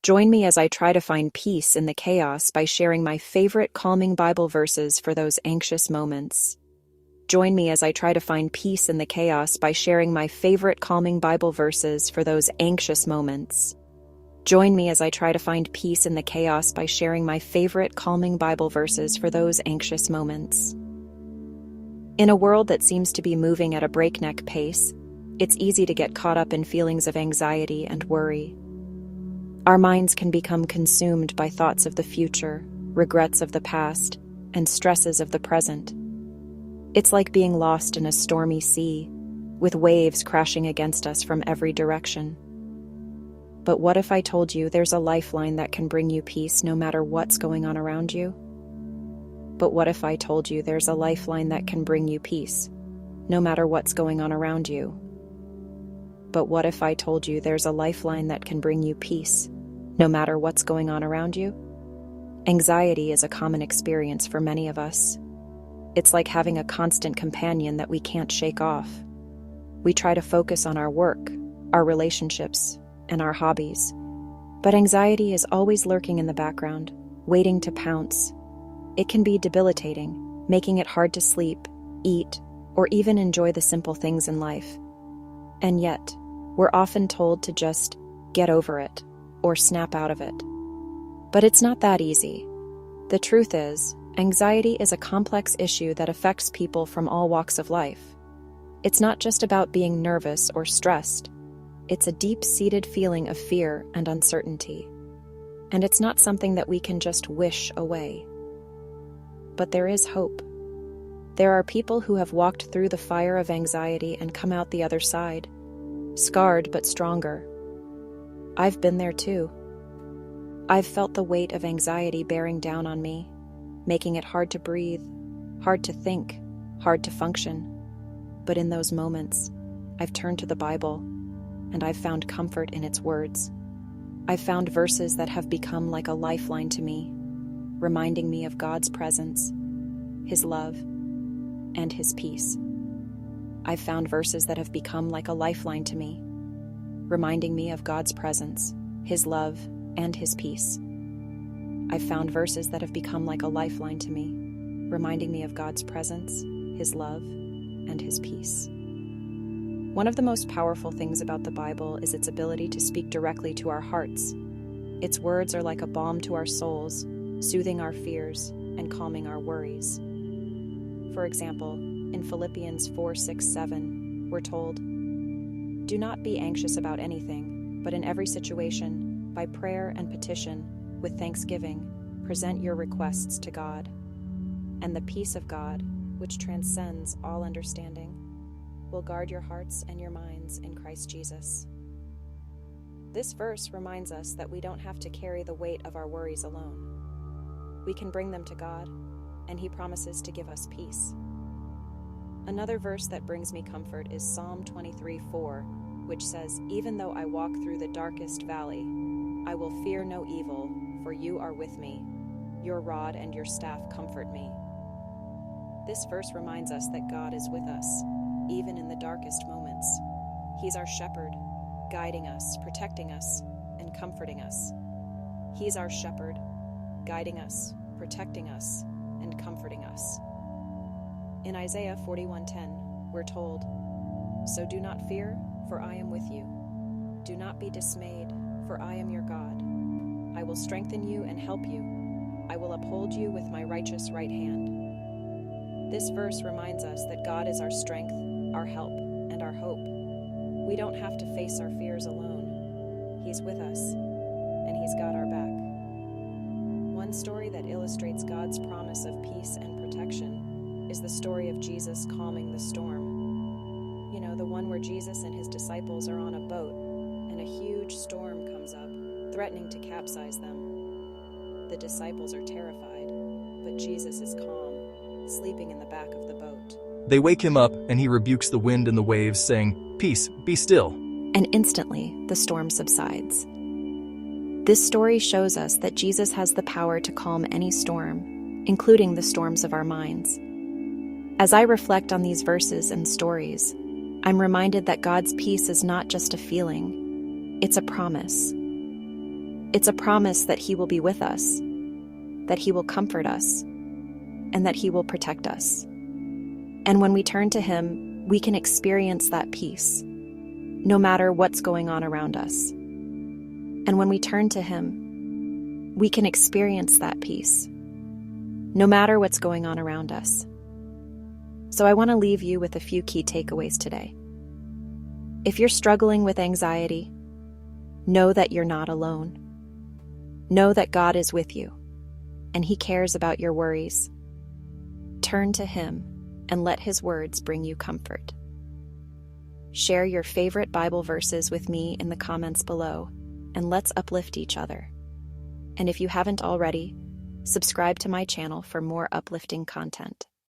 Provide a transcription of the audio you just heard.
Join me as I try to find peace in the chaos by sharing my favorite calming Bible verses for those anxious moments. Join me as I try to find peace in the chaos by sharing my favorite calming Bible verses for those anxious moments. Join me as I try to find peace in the chaos by sharing my favorite calming Bible verses for those anxious moments. In a world that seems to be moving at a breakneck pace, it's easy to get caught up in feelings of anxiety and worry. Our minds can become consumed by thoughts of the future, regrets of the past, and stresses of the present. It's like being lost in a stormy sea, with waves crashing against us from every direction. But what if I told you there's a lifeline that can bring you peace no matter what's going on around you? But what if I told you there's a lifeline that can bring you peace, no matter what's going on around you? But what if I told you there's a lifeline that can bring you peace, no matter what's going on around you? Anxiety is a common experience for many of us. It's like having a constant companion that we can't shake off. We try to focus on our work, our relationships, and our hobbies. But anxiety is always lurking in the background, waiting to pounce. It can be debilitating, making it hard to sleep, eat, or even enjoy the simple things in life. And yet, we're often told to just get over it or snap out of it. But it's not that easy. The truth is, anxiety is a complex issue that affects people from all walks of life. It's not just about being nervous or stressed. It's a deep-seated feeling of fear and uncertainty. And it's not something that we can just wish away. But there is hope. There are people who have walked through the fire of anxiety and come out the other side, scarred but stronger. I've been there too. I've felt the weight of anxiety bearing down on me, making it hard to breathe, hard to think, hard to function. But in those moments, I've turned to the Bible, and I've found comfort in its words. I've found verses that have become like a lifeline to me, reminding me of God's presence, His love, and His peace. I've found verses that have become like a lifeline to me, reminding me of God's presence, His love, and His peace. I've found verses that have become like a lifeline to me, reminding me of God's presence, His love, and His peace. One of the most powerful things about the Bible is its ability to speak directly to our hearts. Its words are like a balm to our souls, soothing our fears and calming our worries. For example, in Philippians 4:6-7, we're told, "Do not be anxious about anything, but in every situation, by prayer and petition, with thanksgiving, present your requests to God. And the peace of God, which transcends all understanding, will guard your hearts and your minds in Christ Jesus." This verse reminds us that we don't have to carry the weight of our worries alone. We can bring them to God, and He promises to give us peace. Another verse that brings me comfort is Psalm 23:4, which says, "Even though I walk through the darkest valley, I will fear no evil, for you are with me. Your rod and your staff comfort me." This verse reminds us that God is with us, even in the darkest moments. He's our shepherd, guiding us, protecting us, and comforting us. He's our shepherd, guiding us, protecting us, and comforting us. In Isaiah 41:10, we're told, "So do not fear, for I am with you. Do not be dismayed, for I am your God. I will strengthen you and help you. I will uphold you with my righteous right hand." This verse reminds us that God is our strength, our help, and our hope. We don't have to face our fears alone. He's with us, and He's got our back. One story that illustrates God's promise of peace and protection is the story of Jesus calming the storm. You know, the one where Jesus and His disciples are on a boat, and a huge storm comes up, threatening to capsize them. The disciples are terrified, but Jesus is calm, sleeping in the back of the boat. They wake Him up, and He rebukes the wind and the waves, saying, "Peace, be still." And instantly, the storm subsides. This story shows us that Jesus has the power to calm any storm, including the storms of our minds. As I reflect on these verses and stories, I'm reminded that God's peace is not just a feeling, it's a promise. It's a promise that He will be with us, that He will comfort us, and that He will protect us. And when we turn to Him, we can experience that peace, no matter what's going on around us. And when we turn to Him, we can experience that peace, no matter what's going on around us. So I want to leave you with a few key takeaways today. If you're struggling with anxiety, know that you're not alone. Know that God is with you, and He cares about your worries. Turn to Him and let His words bring you comfort. Share your favorite Bible verses with me in the comments below, and let's uplift each other. And if you haven't already, subscribe to my channel for more uplifting content.